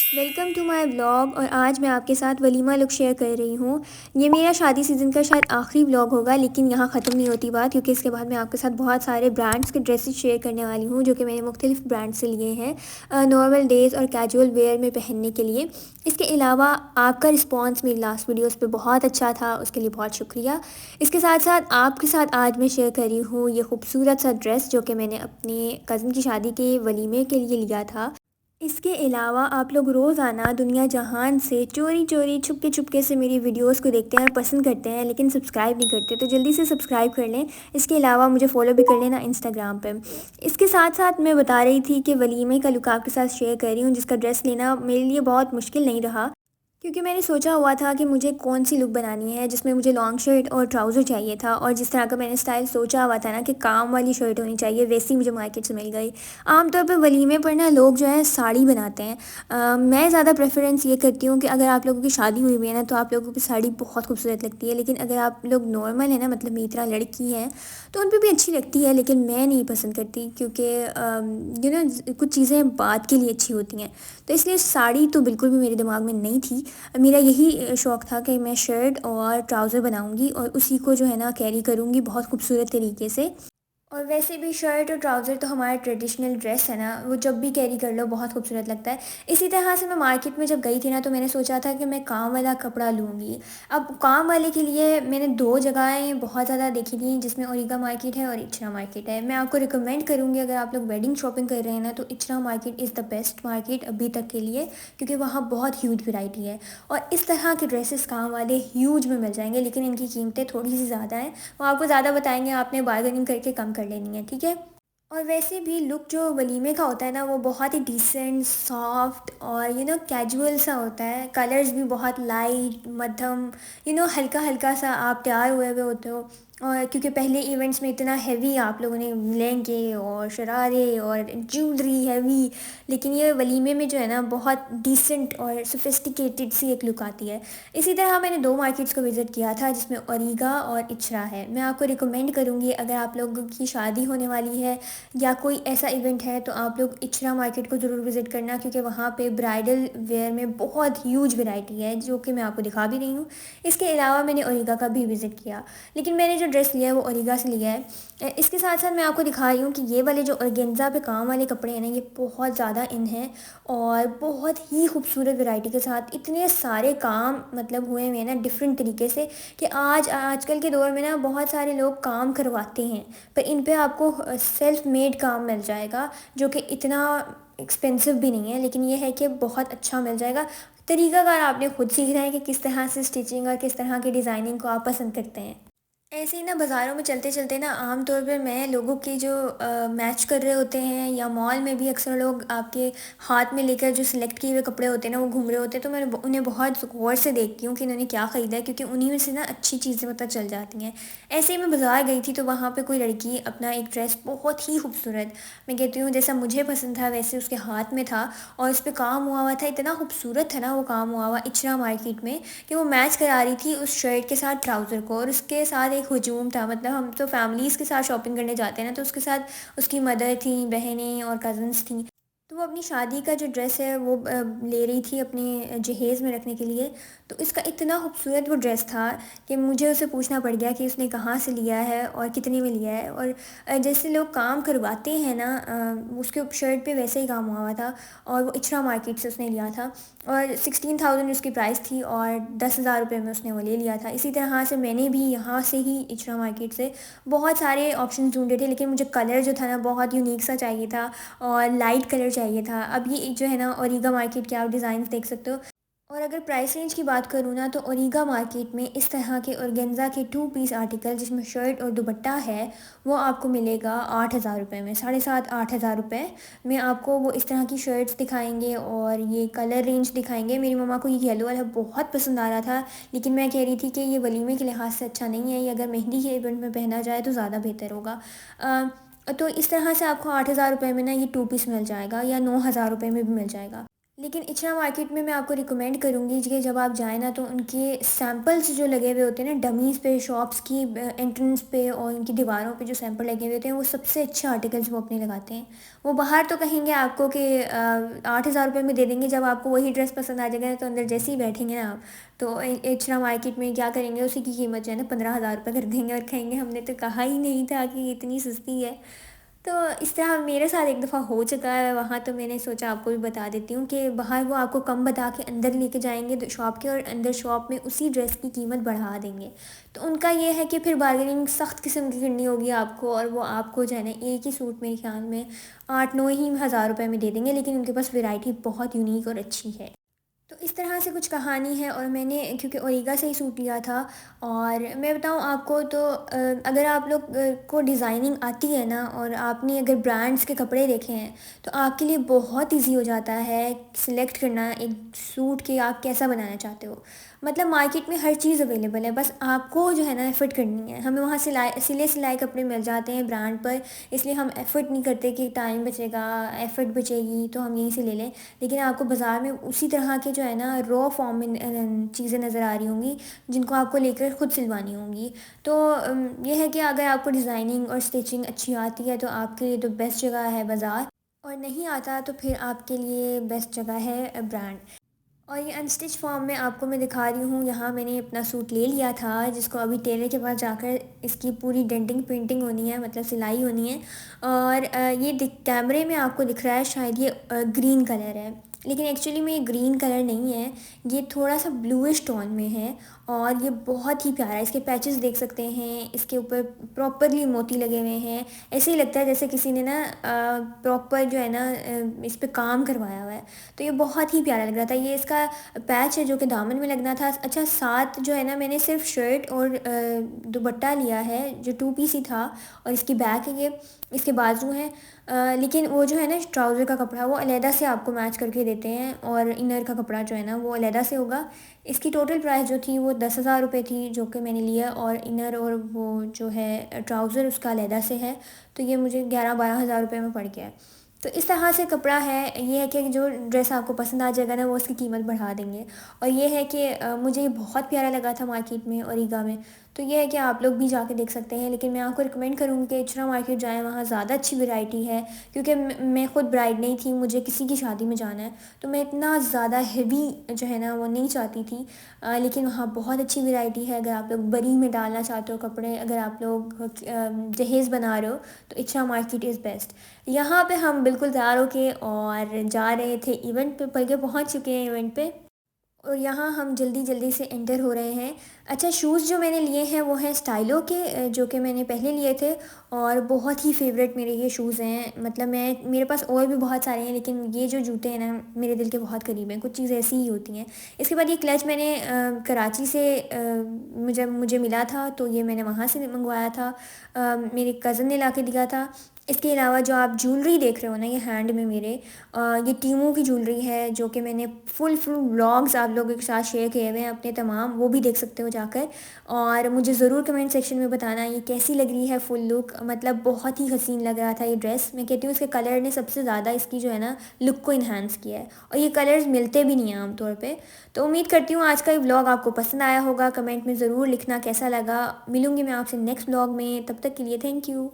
Welcome to my vlog. और आज मैं आपके साथ वलीमा लुक शेयर कर रही हूँ। ये मेरा शादी सीज़न का शायद आखिरी व्लॉग होगा, लेकिन यहाँ ख़त्म नहीं होती बात, क्योंकि इसके बाद मैं आपके साथ बहुत सारे ब्रांड्स के ड्रेसेस शेयर करने वाली हूँ जो कि मैंने मुख्तलिफ ब्रांड से लिए हैं नॉर्मल डेज़ और कैजुअल वेयर में पहनने के लिए। इसके अलावा आपका रिस्पॉन्स मेरी लास्ट वीडियोज़ पे बहुत अच्छा था, उसके लिए बहुत शुक्रिया। इसके साथ साथ आपके साथ आज मैं शेयर कर रही हूँ ये खूबसूरत सा ड्रेस जो कि मैंने अपने कज़न की शादी के वलीमे के लिए लिया था। इसके अलावा आप लोग रोज़ाना दुनिया जहान से चोरी चोरी छुपके छुपके से मेरी वीडियोस को देखते हैं और पसंद करते हैं, लेकिन सब्सक्राइब नहीं करते, तो जल्दी से सब्सक्राइब कर लें। इसके अलावा मुझे फॉलो भी कर लेना इंस्टाग्राम पे। इसके साथ साथ मैं बता रही थी कि वलीमे का लुक आपके साथ शेयर कर रही हूँ, जिसका ड्रेस लेना मेरे लिए बहुत मुश्किल नहीं रहा, क्योंकि मैंने सोचा हुआ था कि मुझे कौन सी लुक बनानी है जिसमें मुझे लॉन्ग शर्ट और ट्राउज़र चाहिए था, और जिस तरह का मैंने स्टाइल सोचा हुआ था ना कि काम वाली शर्ट होनी चाहिए, वैसी मुझे मार्केट से मिल गई। आमतौर पे वलीमे पर ना लोग जो है साड़ी बनाते हैं। मैं ज़्यादा प्रेफरेंस ये करती हूँ कि अगर आप लोगों की शादी हुई हुई है ना, तो आप लोगों की साड़ी बहुत खूबसूरत लगती है, लेकिन अगर आप लोग नॉर्मल है ना, मतलब मेरी तरह लड़की हैं, तो उन पर भी अच्छी लगती है, लेकिन मैं नहीं पसंद करती, क्योंकि कुछ चीज़ें बाद के लिए अच्छी होती हैं। तो इसलिए साड़ी तो बिल्कुल भी मेरे दिमाग में नहीं थी। मेरा यही शौक़ था कि मैं शर्ट और ट्राउज़र बनाऊंगी और उसी को जो है ना कैरी करूंगी बहुत खूबसूरत तरीके से। और वैसे भी शर्ट और ट्राउज़र तो हमारा ट्रेडिशनल ड्रेस है ना, वो जब भी कैरी कर लो बहुत खूबसूरत लगता है। इसी तरह से मैं मार्केट में जब गई थी ना, तो मैंने सोचा था कि मैं काम वाला कपड़ा लूँगी। अब काम वाले के लिए मैंने दो जगहें बहुत ज़्यादा देखी थी, जिसमें ओरिगा मार्केट है और इचना मार्केट है। मैं आपको रिकमेंड करूँगी, अगर आप लोग वेडिंग शॉपिंग कर रहे हैं ना, तो इचना market is the best market अभी तक के लिए, क्योंकि वहाँ बहुत ह्यूज वैरायटी है। और इस तरह के ड्रेसेस काम वाले ह्यूज में मिल जाएंगे, लेकिन इनकी कीमतें थोड़ी सी ज़्यादा हैं। वो आपको ज़्यादा बताएंगे, आपने बार्गेनिंग करके कम कर लेनी है, ठीक है। और वैसे भी लुक जो वलीमे का होता है ना, वो बहुत ही डिसेंट, सॉफ्ट और कैजुअल सा होता है। कलर्स भी बहुत लाइट, मध्यम, हल्का हल्का सा आप तैयार हुए हुए होते हो। और क्योंकि पहले इवेंट्स में इतना हैवी आप लोगों ने लहंगे और शरारे और ज्वेलरी हैवी, लेकिन ये वलीमे में जो है ना बहुत डिसेंट और सोफिस्टिकेटेड सी एक लुक आती है। इसी तरह मैंने दो मार्केट्स को विज़िट किया था, जिसमें ओरिगा और इचरा है। मैं आपको रिकमेंड करूँगी, अगर आप लोगों की शादी होने वाली है या कोई ऐसा इवेंट है, तो आप लोग इचरा मार्केट को ज़रूर विज़िट करना, क्योंकि वहाँ पे ब्राइडल वेयर में बहुत ह्यूज वैरायटी है, जो कि मैं आपको दिखा भी रही हूँ। इसके अलावा मैंने ओरिगा का भी विज़िट किया, लेकिन मैंने जो ड्रेस लिया है वो ओरिगा से लिया है। इसके साथ साथ मैं आपको दिखा रही हूँ कि ये वाले जो ऑर्गेन्जा पे काम वाले कपड़े हैं ना, ये बहुत ज़्यादा इन हैं और बहुत ही खूबसूरत वैरायटी के साथ इतने सारे काम मतलब हुए हुए हैं ना डिफरेंट तरीके से, कि आजकल के दौर में ना बहुत सारे लोग काम करवाते हैं, पर इन पे आपको सेल्फ मेड काम मिल जाएगा, जो कि इतना एक्सपेंसिव भी नहीं है, लेकिन ये है कि बहुत अच्छा मिल जाएगा। तरीकाकार आपने खुद सीखना है कि किस तरह से स्टिचिंग और किस तरह की डिज़ाइनिंग को आप पसंद करते हैं। ऐसे ही ना बाज़ारों में चलते चलते ना आम तौर पे मैं लोगों की जो मैच कर रहे होते हैं, या मॉल में भी अक्सर लोग आपके हाथ में लेकर जो सिलेक्ट किए हुए कपड़े होते हैं ना, वो घूम रहे होते हैं, तो मैं उन्हें बहुत गौर से देखती हूँ कि इन्होंने क्या ख़रीदा है, क्योंकि उन्हीं में से ना अच्छी चीज़ें पता चल जाती हैं। ऐसे ही मैं बाज़ार गई थी, तो वहाँ पे कोई लड़की अपना एक ड्रेस बहुत ही खूबसूरत, मैं कहती हूँ जैसा मुझे पसंद था वैसे उसके हाथ में था, और उस पर काम हुआ हुआ था, इतना खूबसूरत था ना वो काम हुआ हुआ इचरा मार्केट में, कि वो मैच करा रही थी उस शर्ट के साथ ट्राउज़र को, और उसके साथ एक हजूम था। मतलब हम तो फैमिलीज़ के साथ शॉपिंग करने जाते हैं ना, तो उसके साथ उसकी मदर थी, बहनें और कज़न्स थी। तो वो अपनी शादी का जो ड्रेस है वो ले रही थी अपने जहेज़ में रखने के लिए। तो इसका इतना खूबसूरत वो ड्रेस था कि मुझे उससे पूछना पड़ गया कि उसने कहाँ से लिया है और कितने में लिया है। और जैसे लोग काम करवाते हैं ना, उसके शर्ट पे वैसे ही काम हुआ हुआ था, और वो इचरा मार्केट से उसने लिया था, और 16,000 उसकी प्राइस थी, और 10,000 रुपये में उसने वो ले लिया था। इसी तरह से मैंने भी यहाँ से ही इचरा मार्केट से बहुत सारे ऑप्शन ढूंढे थे, लेकिन मुझे कलर जो था ना बहुत यूनिक सा चाहिए था, और लाइट कलर चाहिए था। अब ये जो है ना ओरिगा मार्केट के आप डिज़ाइन देख सकते हो। और अगर प्राइस रेंज की बात करूँ ना, तो ओरिगा मार्केट में इस तरह के ऑर्गेन्जा के 2 पीस आर्टिकल, जिसमें शर्ट और दुपट्टा है, वो आपको मिलेगा 8,000 रुपये में, 7,500-8,000 रुपये में आपको वो इस तरह की शर्ट्स दिखाएंगे, और ये कलर रेंज दिखाएंगे। मेरी मम्मा को ये येलो वाला बहुत पसंद आ रहा था, लेकिन मैं कह रही थी कि ये वलीमे के लिहाज से अच्छा नहीं है, ये अगर मेहंदी के इवेंट में पहना जाए तो ज़्यादा बेहतर होगा। तो इस तरह से आपको 8,000 रुपये में ना ये 2 पीस मिल जाएगा, या 9,000 रुपये में भी मिल जाएगा। लेकिन इचना मार्केट में मैं आपको रिकमेंड करूँगी कि जब आप जाएँ ना तो उनके सैंपल्स जो लगे हुए होते हैं ना डमीज़ पे, शॉप्स की एंट्रेंस पे और उनकी दीवारों पे जो सैंपल लगे हुए होते हैं वो सबसे अच्छे आर्टिकल्स वो अपने लगाते हैं। वो बाहर तो कहेंगे आपको कि 8,000 रुपये में दे देंगे, जब आपको वही ड्रेस पसंद आ जाएगा तो अंदर जैसे ही बैठेंगे ना आप, तो इचना मार्केट में क्या करेंगे, उसी की कीमत जो है ना 15,000 रुपये कर देंगे और कहेंगे हमने तो कहा ही नहीं था कि ये इतनी सस्ती है। तो इस तरह मेरे साथ एक दफ़ा हो चुका है वहाँ, तो मैंने सोचा आपको भी बता देती हूँ कि बाहर वो आपको कम बता के अंदर लेके जाएँगे शॉप के, और अंदर शॉप में उसी ड्रेस की कीमत बढ़ा देंगे। तो उनका ये है कि फिर बार्गेनिंग सख्त किस्म की करनी होगी आपको, और वो आपको जो है ना एक ही सूट मेरे ख्याल में 8-9 ही हज़ार रुपए में दे देंगे, लेकिन उनके पास वैरायटी बहुत यूनिक और अच्छी है। तो इस तरह से कुछ कहानी है, और मैंने क्योंकि ओरिगा से ही सूट लिया था। और मैं बताऊँ आपको तो अगर आप लोग को डिज़ाइनिंग आती है ना, और आपने अगर ब्रांड्स के कपड़े देखे हैं, तो आपके लिए बहुत इजी हो जाता है सिलेक्ट करना एक सूट कि आप कैसा बनाना चाहते हो। मतलब मार्केट में हर चीज़ अवेलेबल है, बस आपको जो है ना एफ़र्ट करनी है। हमें वहाँ सिले सिलाए कपड़े मिल जाते हैं ब्रांड पर, इसलिए हम एफ़र्ट नहीं करते कि टाइम बचेगा, एफ़र्ट बचेगी तो हम यहीं से ले लें। लेकिन आपको बाज़ार में उसी तरह के जो है ना रॉ फॉर्म में चीज़ें नज़र आ रही होंगी, जिनको आपको लेकर खुद सिलवानी होंगी। तो ये है कि अगर आपको डिज़ाइनिंग और स्टिचिंग अच्छी आती है तो आपके लिए तो बेस्ट जगह है बाज़ार, और नहीं आता तो फिर आपके लिए बेस्ट जगह है ब्रांड। और ये अनस्टिच फॉर्म में आपको मैं दिखा रही हूँ, यहाँ मैंने अपना सूट ले लिया था जिसको अभी टेलर के पास जाकर इसकी पूरी डेंटिंग पेंटिंग होनी है, मतलब सिलाई होनी है। और ये कैमरे में आपको दिख रहा है शायद ये ग्रीन कलर है, लेकिन एक्चुअली में ये ग्रीन कलर नहीं है, ये थोड़ा सा ब्लूइश टोन में है। और ये बहुत ही प्यारा है, इसके पैचेस देख सकते हैं, इसके ऊपर प्रॉपरली मोती लगे हुए हैं। ऐसे ही लगता है जैसे किसी ने ना प्रॉपर जो है ना इस पे काम करवाया हुआ है। तो ये बहुत ही प्यारा लग रहा था। ये इसका पैच है जो कि दामन में लगना था। अच्छा, साथ जो है ना मैंने सिर्फ शर्ट और दुपट्टा लिया है जो टू पीस ही था, और इसकी बैक है ये, इसके बाजू हैं। लेकिन वो जो है ना ट्राउज़र का कपड़ा वो अलहदा से आपको मैच करके देते हैं, और इनर का कपड़ा जो है ना वो अलहदा से होगा। इसकी टोटल प्राइस जो थी वो 10,000 रुपये थी जो कि मैंने लिया, और इनर और वो जो है ट्राउज़र उसका अलहदा से है। तो ये मुझे 11-12 हज़ार रुपये में पड़ गया है। तो इस तरह से कपड़ा है, ये है कि जो ड्रेस आपको पसंद आ जाएगा ना वो उसकी कीमत बढ़ा देंगे। और ये है कि मुझे ये बहुत प्यारा लगा था मार्केट में ओरिगा में। तो ये है कि आप लोग भी जाके देख सकते हैं, लेकिन मैं आपको रिकमेंड करूँगी कि इचना मार्केट जाएँ, वहाँ ज़्यादा अच्छी वैरायटी है। क्योंकि मैं खुद ब्राइड नहीं थी, मुझे किसी की शादी में जाना है, तो मैं इतना ज़्यादा हेवी जो है ना वो नहीं चाहती थी। लेकिन वहाँ बहुत अच्छी वैरायटी है। अगर आप लोग बरी में डालना चाहते हो कपड़े, अगर आप लोग जहेज़ बना रहे हो, तो इचना मार्केट इज़ बेस्ट। यहाँ पे हम बिल्कुल तैयार होके और जा रहे थे इवेंट पे, बल्कि पहुँच चुके हैं इवेंट पे। और यहाँ हम जल्दी-जल्दी से एंटर हो रहे हैं। अच्छा, शूज़ जो मैंने लिए हैं वो हैं स्टाइलो के, जो कि मैंने पहले लिए थे, और बहुत ही फ़ेवरेट मेरे ये शूज़ हैं। मतलब मेरे पास और भी बहुत सारे हैं, लेकिन ये जो जूते हैं ना मेरे दिल के बहुत करीब हैं, कुछ चीज़ें ऐसी ही होती हैं। इसके बाद ये क्लच मैंने कराची से मुझे मुझे मिला था, तो ये मैंने वहाँ से मँगवाया था। मेरे कज़न ने ला के दिया था। इसके अलावा जो आप ज्वेलरी देख रहे हो ना ये हैंड में मेरे, ये टीमू की ज्वेलरी है जो कि मैंने फुल व्लॉग्स आप लोगों के साथ शेयर किए हुए हैं अपने तमाम, वो भी देख सकते हो जाकर। और मुझे ज़रूर कमेंट सेक्शन में बताना ये कैसी लग रही है फुल लुक। मतलब बहुत ही हसीन लग रहा था ये ड्रेस। मैं कहती हूँ इसके कलर ने सबसे ज़्यादा इसकी जो है ना लुक को इन्हांस किया है, और ये कलर्स मिलते भी नहीं हैं आमतौर पे। तो उम्मीद करती हूँ आज का ये व्लॉग आपको पसंद आया होगा। कमेंट में ज़रूर लिखना कैसा लगा। मिलूँगी मैं आपसे नेक्स्ट व्लॉग में, तब तक के लिए थैंक यू।